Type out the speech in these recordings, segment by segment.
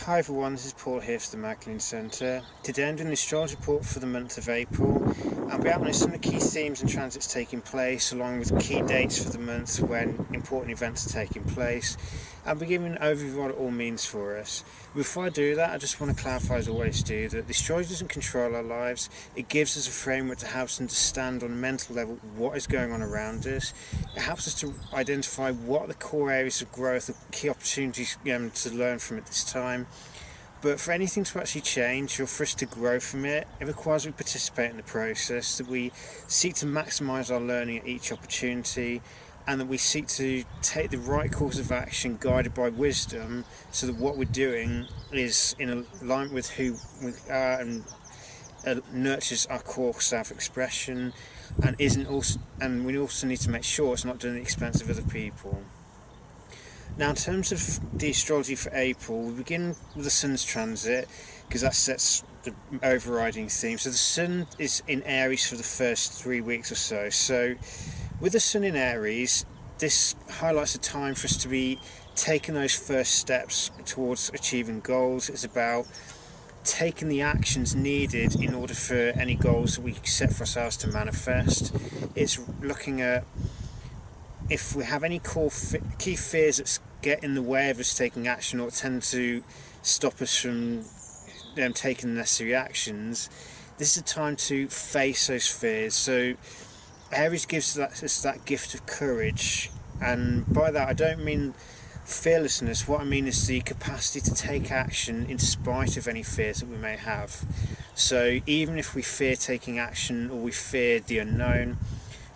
Hi everyone, this is Paul here for the Magdalene Centre. Today I'm doing the astrology report for the month of April. I'll be outlining some of the key themes and transits taking place, along with key dates for the month when important events are taking place. I'll be giving an overview of what it all means for us. Before I do that, I just want to clarify, as I always do, that the astrology doesn't control our lives. It gives us a framework to help us understand on a mental level what is going on around us. It helps us to identify what are the core areas of growth, the key opportunities to learn from at this time. But for anything to actually change or for us to grow from it, it requires we participate in the process, that we seek to maximise our learning at each opportunity, and that we seek to take the right course of action guided by wisdom, so that what we're doing is in alignment with who we are and nurtures our core self-expression, and we also need to make sure it's not done at the expense of other people. Now, in terms of the astrology for April, we begin with the Sun's transit, because that sets the overriding theme. So the Sun is in Aries for the first 3 weeks or so. So with the Sun in Aries, this highlights a time for us to be taking those first steps towards achieving goals. It's about taking the actions needed in order for any goals that we set for ourselves to manifest. It's looking at if we have any key fears that get in the way of us taking action or tend to stop us from taking the necessary actions, this is a time to face those fears. So Aries gives us that gift of courage, and by that I don't mean fearlessness. What I mean is the capacity to take action in spite of any fears that we may have. So even if we fear taking action or we fear the unknown,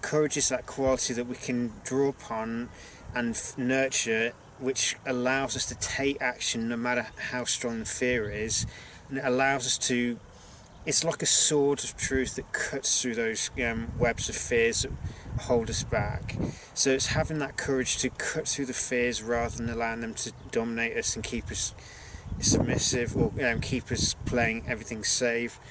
courage is that quality that we can draw upon and nurture, which allows us to take action no matter how strong the fear is, and it allows us to, it's like a sword of truth that cuts through those webs of fears that hold us back. So it's having that courage to cut through the fears rather than allowing them to dominate us and keep us submissive, or keep us playing everything safe.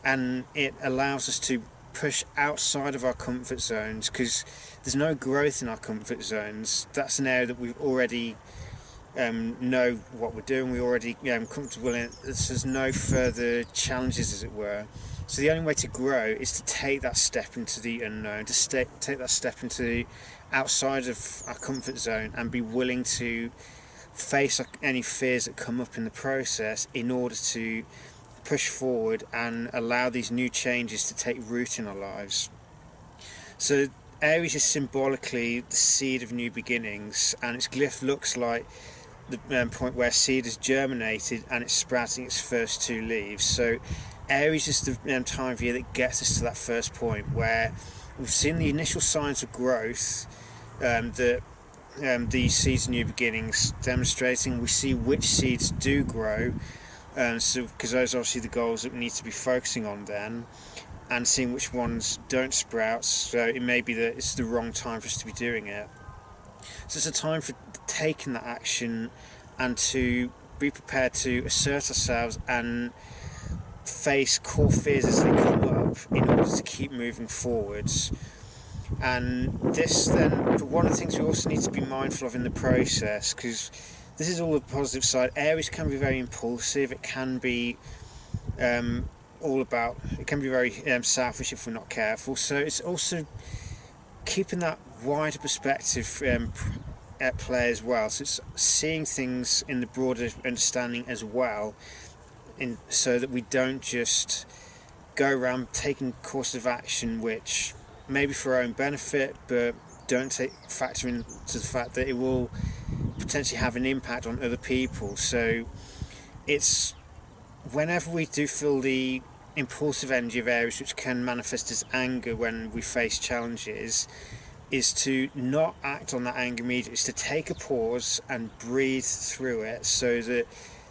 And it allows us to push outside of our comfort zones, because there's no growth in our comfort zones. That's an area that we've already know what we're doing, we're already comfortable in it. There's no further challenges, as it were. So the only way to grow is to take that step into the unknown, to take that step into outside of our comfort zone, and be willing to face any fears that come up in the process in order to push forward and allow these new changes to take root in our lives. So Aries is symbolically the seed of new beginnings, and its glyph looks like the point where seed has germinated and it's sprouting its first 2 leaves. So Aries is the time of year that gets us to that first point where we've seen the initial signs of growth, that these seeds of new beginnings demonstrating. We see which seeds do grow, because those are obviously the goals that we need to be focusing on then, and seeing which ones don't sprout. So it may be that it's the wrong time for us to be doing it. So it's a time for taking that action and to be prepared to assert ourselves and face core fears as they come up in order to keep moving forwards. And this then, one of the things we also need to be mindful of in the process, because this is all the positive side. Aries can be very impulsive. It can be it can be very selfish if we're not careful. So it's also keeping that wider perspective at play as well. So it's seeing things in the broader understanding as well, so that we don't just go around taking courses of action which maybe for our own benefit, but don't factor into the fact that it will potentially have an impact on other people. So it's whenever we do feel the impulsive energy of Aries, which can manifest as anger when we face challenges, is to not act on that anger immediately. It's to take a pause and breathe through it, so that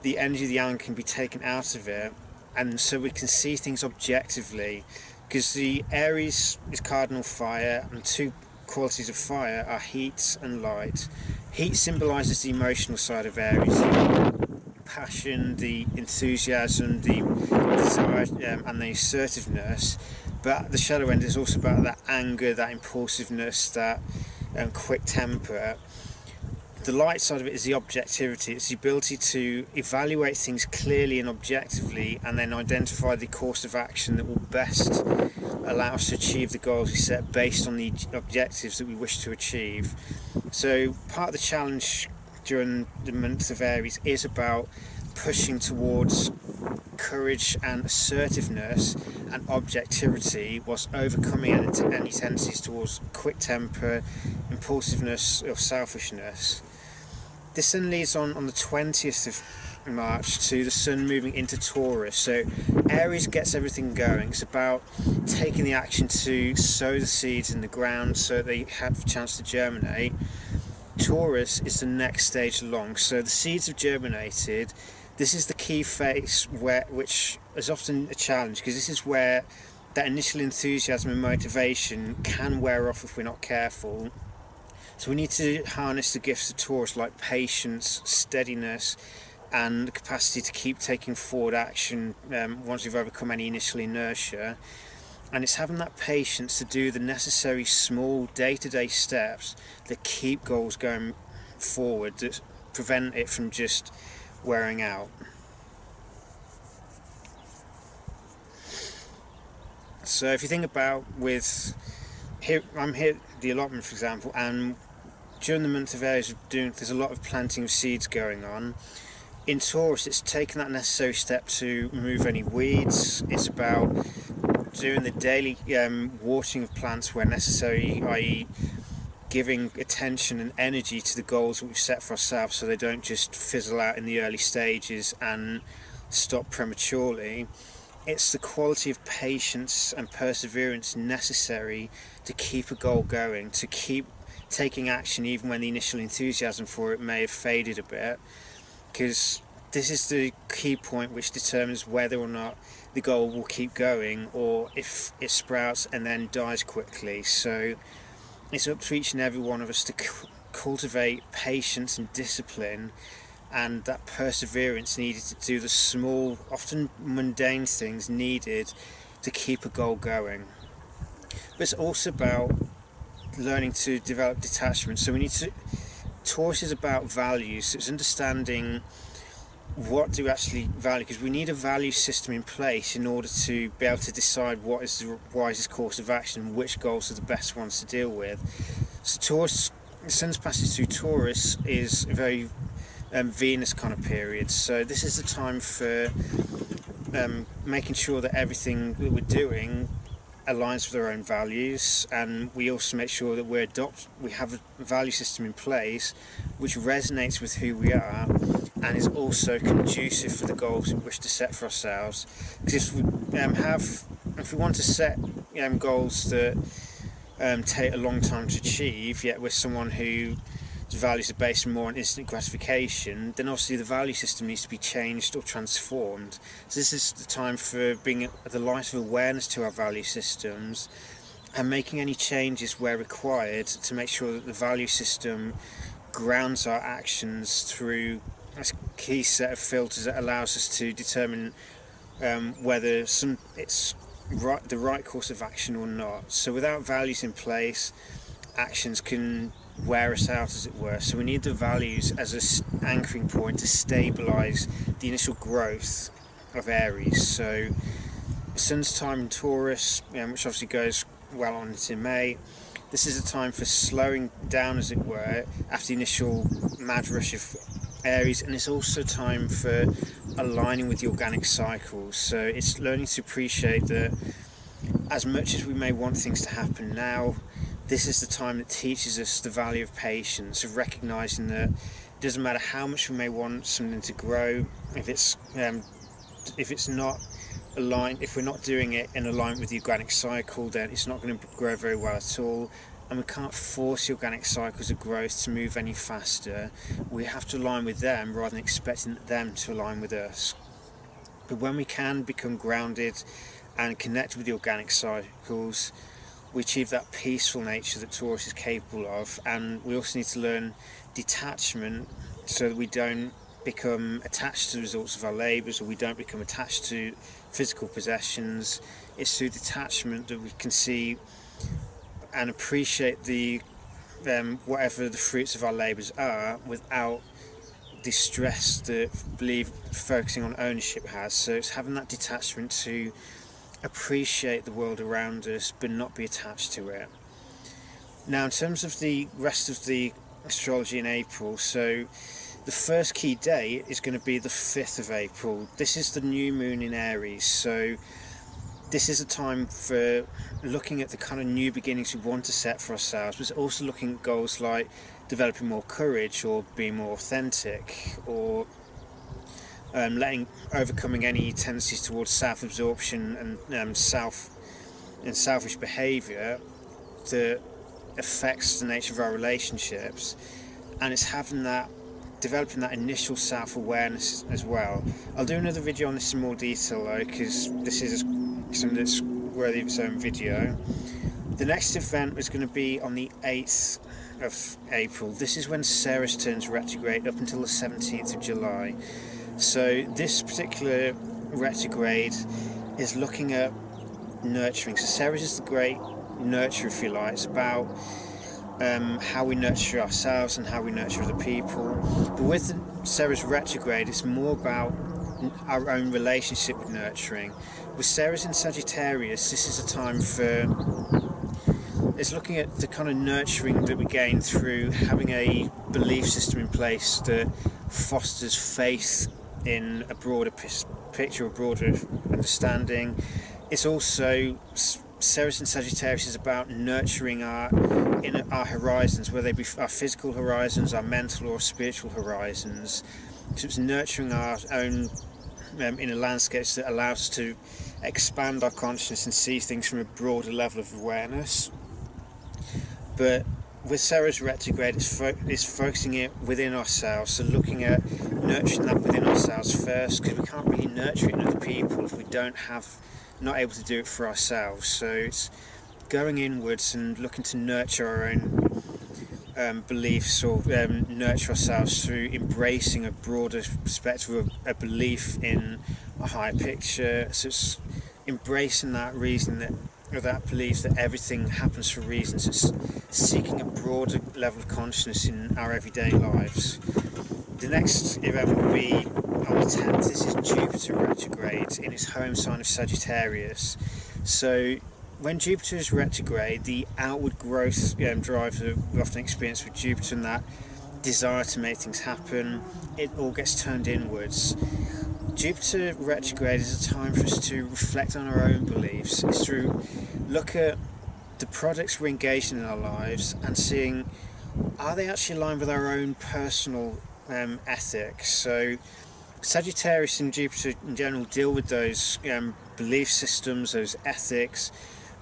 the energy of the anger can be taken out of it, and so we can see things objectively. Because the Aries is cardinal fire, and 2 qualities of fire are heat and light. Heat symbolises the emotional side of Aries, the passion, the enthusiasm, the desire, and the assertiveness. But the shadow end is also about that anger, that impulsiveness, that quick temper. the light side of it is the objectivity. It's the ability to evaluate things clearly and objectively, and then identify the course of action that will best allow us to achieve the goals we set based on the objectives that we wish to achieve. So part of the challenge during the month of Aries is about pushing towards courage and assertiveness and objectivity, whilst overcoming any tendencies towards quick temper, impulsiveness or selfishness. This then leads on the 20th of March to the Sun moving into Taurus. So Aries gets everything going. It's about taking the action to sow the seeds in the ground so they have a chance to germinate. Taurus is the next stage along. So the seeds have germinated. This is the key phase which is often a challenge, because this is where that initial enthusiasm and motivation can wear off if we're not careful. So we need to harness the gifts of Taurus, like patience, steadiness, and the capacity to keep taking forward action once we've overcome any initial inertia. And it's having that patience to do the necessary small day-to-day steps that keep goals going forward, that prevent it from just wearing out. So if you think about I'm here the allotment, for example, and during the month of Aries there's a lot of planting of seeds going on. In Taurus, it's taking that necessary step to remove any weeds. It's about doing the daily watering of plants where necessary, i.e. giving attention and energy to the goals that we've set for ourselves so they don't just fizzle out in the early stages and stop prematurely. It's the quality of patience and perseverance necessary to keep a goal going, to keep taking action even when the initial enthusiasm for it may have faded a bit, because this is the key point which determines whether or not the goal will keep going or if it sprouts and then dies quickly. So it's up to each and every one of us to cultivate patience and discipline and that perseverance needed to do the small, often mundane things needed to keep a goal going. But it's also about learning to develop detachment. So Taurus is about values. So it's understanding what do we actually value, because we need a value system in place in order to be able to decide what is the wisest course of action and which goals are the best ones to deal with. So Taurus, the Sun's passage through Taurus is a very Venus kind of period. So this is the time for making sure that everything that we're doing aligns with our own values, and we also make sure that we have a value system in place which resonates with who we are and is also conducive for the goals we wish to set for ourselves. Because if we want to set goals that take a long time to achieve, yet we're someone whose values are based more on instant gratification, then obviously the value system needs to be changed or transformed. So this is the time for bringing the light of awareness to our value systems and making any changes where required to make sure that the value system grounds our actions through a key set of filters that allows us to determine whether it's the right course of action or not. So without values in place, actions can wear us out, as it were. So we need the values as an anchoring point to stabilise the initial growth of Aries. So Sun's time in Taurus, which obviously goes well on into May, this is a time for slowing down, as it were, after the initial mad rush of Aries, and it's also time for aligning with the organic cycles. So it's learning to appreciate that as much as we may want things to happen now, this is the time that teaches us the value of patience, of recognising that it doesn't matter how much we may want something to grow, if it's not aligned, if we're not doing it in alignment with the organic cycle, then it's not going to grow very well at all. And we can't force the organic cycles of growth to move any faster. We have to align with them rather than expecting them to align with us. But when we can become grounded and connect with the organic cycles, we achieve that peaceful nature that Taurus is capable of. And we also need to learn detachment so that we don't become attached to the results of our labours, or we don't become attached to physical possessions. It's through detachment that we can see and appreciate the whatever the fruits of our labours are without the stress that focusing on ownership has. So it's having that detachment to appreciate the world around us but not be attached to it. Now, in terms of the rest of the astrology in April, so the first key date is going to be the 5th of April. This is the new moon in Aries, so this is a time for looking at the kind of new beginnings we want to set for ourselves, but also looking at goals like developing more courage or being more authentic, or overcoming any tendencies towards self-absorption and selfish behaviour that affects the nature of our relationships. And it's developing that initial self-awareness as well. I'll do another video on this in more detail though, because this is something that's worthy of its own video. The next event is going to be on the 8th of April. This is when Ceres turns retrograde up until the 17th of July. So this particular retrograde is looking at nurturing. So Ceres is the great nurturer, if you like. It's about how we nurture ourselves and how we nurture other people. But with the Ceres retrograde, it's more about our own relationship with nurturing. With Ceres in Sagittarius, this is a time it's looking at the kind of nurturing that we gain through having a belief system in place that fosters faith in a broader picture, a broader understanding. It's also, Ceres in Sagittarius is about nurturing our horizons, whether they be our physical horizons, our mental or spiritual horizons. So it's nurturing our own inner landscapes that allows us to expand our consciousness and see things from a broader level of awareness. But with Ceres retrograde, it's focusing it within ourselves, so looking at nurturing that within ourselves first, because we can't really nurture it in other people if we not able to do it for ourselves. So it's going inwards and looking to nurture our own beliefs, or nurture ourselves through embracing a broader perspective of a belief in a higher picture. So it's embracing that reason that belief that everything happens for reasons. It's seeking a broader level of consciousness in our everyday lives. The next event will be on the 10th. This is Jupiter retrograde in its home sign of Sagittarius. So when Jupiter is retrograde, the outward growth drive that we often experience with Jupiter and that desire to make things happen, it all gets turned inwards. Jupiter retrograde is a time for us to reflect on our own beliefs. It's to look at the projects we're engaged in our lives and seeing, are they actually aligned with our own personal ethics? So Sagittarius and Jupiter in general deal with those belief systems, those ethics.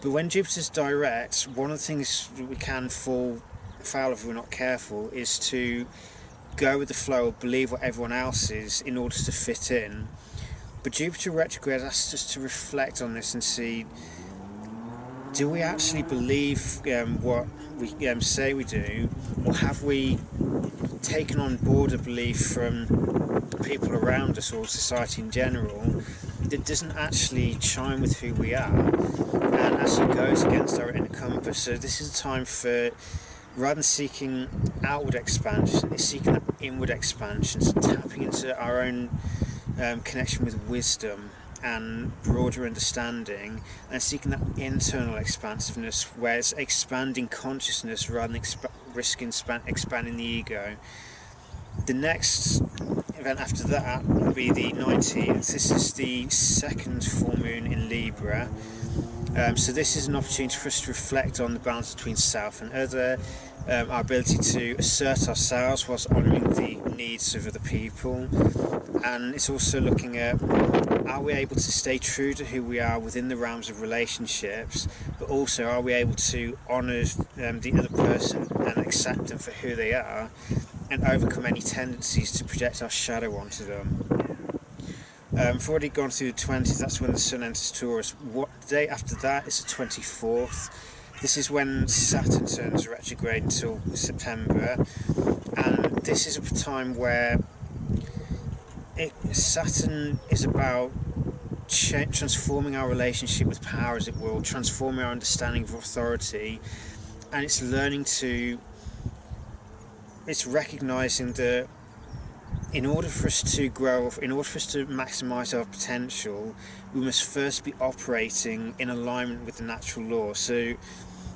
But when Jupiter's direct, one of the things that we can fall foul of if we're not careful is to go with the flow or believe what everyone else is in order to fit in. But Jupiter retrograde asks us to reflect on this and see, do we actually believe what we say we do, or have we taken on board a belief from people around us or society in general that doesn't actually chime with who we are and actually goes against our inner compass? So this is a time for, rather than seeking outward expansion, it's seeking that inward expansion, so tapping into our own connection with wisdom and broader understanding, and seeking that internal expansiveness where it's expanding consciousness rather than risking expanding the ego. The next event after that will be the 19th. This is the second full moon in Libra. So this is an opportunity for us to reflect on the balance between self and other, our ability to assert ourselves whilst honouring the needs of other people, and it's also looking at, are we able to stay true to who we are within the realms of relationships, but also are we able to honour the other person and accept them for who they are and overcome any tendencies to project our shadow onto them. I've already gone through the 20th, that's when the Sun enters Taurus. What day after that is the 24th. This is when Saturn turns retrograde until September, and this is a time where Saturn is about transforming our relationship with power, as it will, transforming our understanding of authority, and it's learning to it's recognizing that in order for us to grow, in order for us to maximize our potential, we must first be operating in alignment with the natural law. So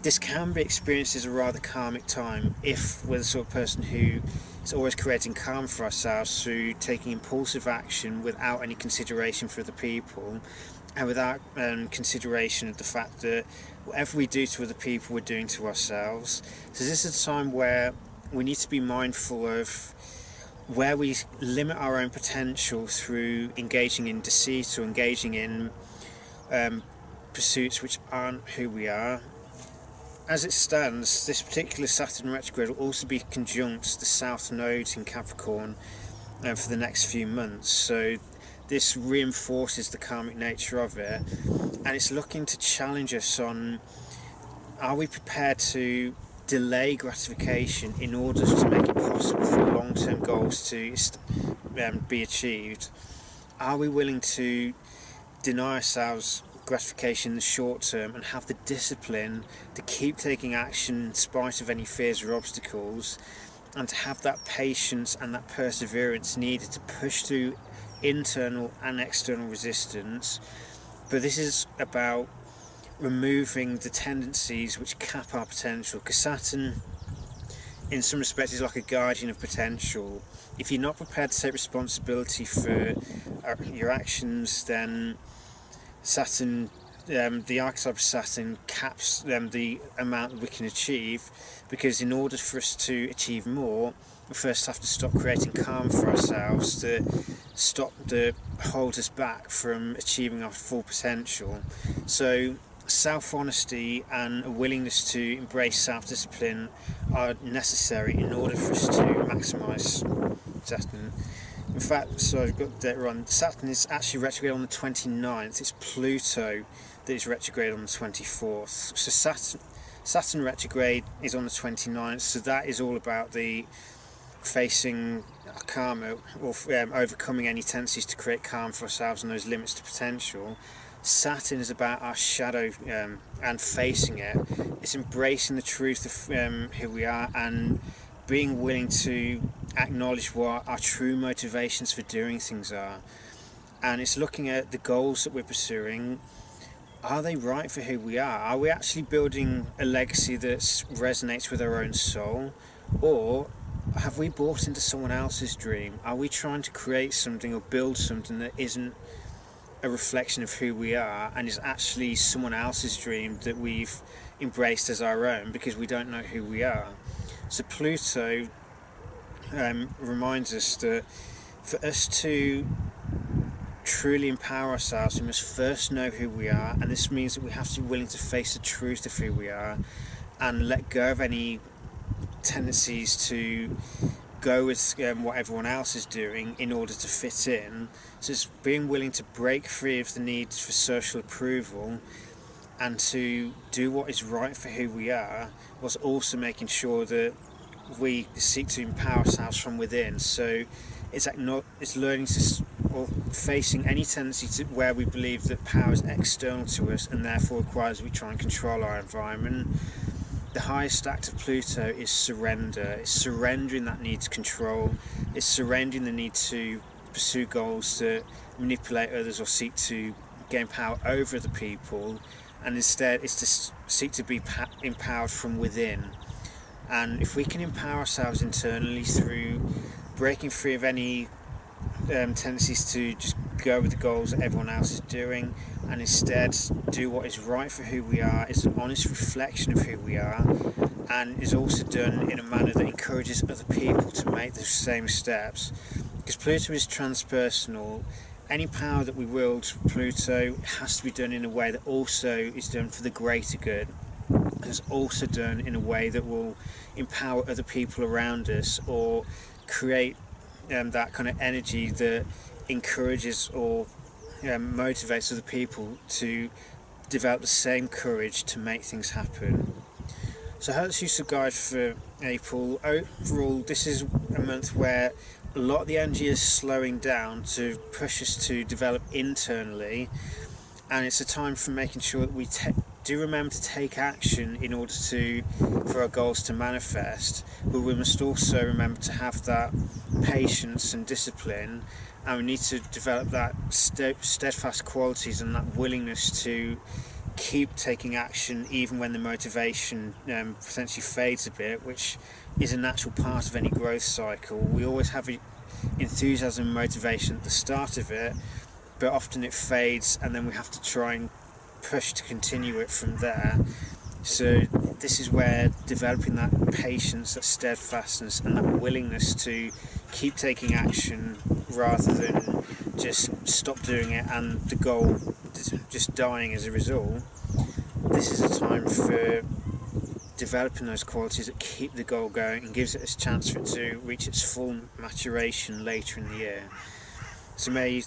this can be experienced as a rather karmic time if we're the sort of person who is always creating karma for ourselves through taking impulsive action without any consideration for other people, and without consideration of the fact that whatever we do to other people, we're doing to ourselves. So this is a time where we need to be mindful of where we limit our own potential through engaging in deceit or engaging in pursuits which aren't who we are. As it stands, this particular Saturn retrograde will also be conjunct the South Node in Capricorn for the next few months. So this reinforces the karmic nature of it, and it's looking to challenge us on, are we prepared to delay gratification in order to make it possible for long-term goals to be achieved? Are we willing to deny ourselves gratification in the short term and have the discipline to keep taking action in spite of any fears or obstacles, and to have that patience and that perseverance needed to push through internal and external resistance? But this is about removing the tendencies which cap our potential, because Saturn in some respects is like a guardian of potential. If you're not prepared to take responsibility for your actions, then Saturn, the archetype of Saturn caps the amount that we can achieve, because in order for us to achieve more, we first have to stop creating karma for ourselves to hold us back from achieving our full potential. So self-honesty and a willingness to embrace self-discipline are necessary in order for us to maximise Saturn. In fact, so I've got that wrong. Saturn is actually retrograde on the 29th. It's Pluto that is retrograde on the 24th. So Saturn retrograde is on the 29th. So that is all about the facing karma, or overcoming any tendencies to create karma for ourselves and those limits to potential. Saturn is about our shadow and facing it. It's embracing the truth of who we are and being willing to acknowledge what our true motivations for doing things are. And it's looking at the goals that we're pursuing. Are they right for who we are? Are we actually building a legacy that resonates with our own soul? Or have we bought into someone else's dream? Are we trying to create something or build something that isn't a reflection of who we are and is actually someone else's dream that we've embraced as our own because we don't know who we are? So Pluto reminds us that for us to truly empower ourselves, we must first know who we are, and this means that we have to be willing to face the truth of who we are and let go of any tendencies to go with what everyone else is doing in order to fit in. So it's being willing to break free of the need for social approval and to do what is right for who we are, whilst also making sure that we seek to empower ourselves from within. So it's learning to, or facing any tendency to where we believe that power is external to us and therefore requires we try and control our environment. The highest act of Pluto is surrender. It's surrendering that need to control. It's surrendering the need to pursue goals that manipulate others or seek to gain power over other people, and instead it's to seek to be empowered from within. And if we can empower ourselves internally through breaking free of any tendencies to just go with the goals that everyone else is doing, and instead do what is right for who we are, is an honest reflection of who we are, and is also done in a manner that encourages other people to make the same steps. Because Pluto is transpersonal, any power that we wield Pluto has to be done in a way that also is done for the greater good. It's also done in a way that will empower other people around us, or create that kind of energy that encourages or motivates other people to develop the same courage to make things happen. So that's useful guide for April. Overall, this is a month where a lot of the energy is slowing down to push us to develop internally, and it's a time for making sure that we do remember to take action in order for our goals to manifest, but we must also remember to have that patience and discipline, and we need to develop that steadfast qualities and that willingness to keep taking action even when the motivation potentially fades a bit, which is a natural part of any growth cycle. We always have enthusiasm and motivation at the start of it, but often it fades and then we have to try and push to continue it from there. So this is where developing that patience, that steadfastness and that willingness to keep taking action rather than just stop doing it and the goal just dying as a result. This is a time for developing those qualities that keep the goal going and gives it a chance for it to reach its full maturation later in the year. So may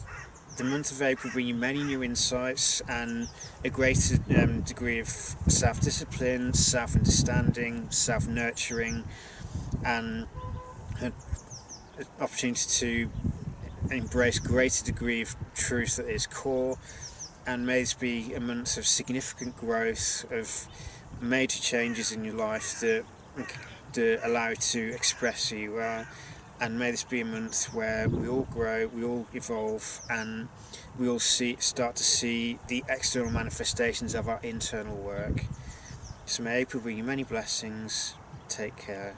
the month of April bring you many new insights and a greater degree of self-discipline, self-understanding, self-nurturing, and an opportunity to embrace greater degree of truth that is core. And may this be a month of significant growth, of major changes in your life that allow you to express who you are. And may this be a month where we all grow, we all evolve, and we all start to see the external manifestations of our internal work. So may April bring you many blessings. Take care.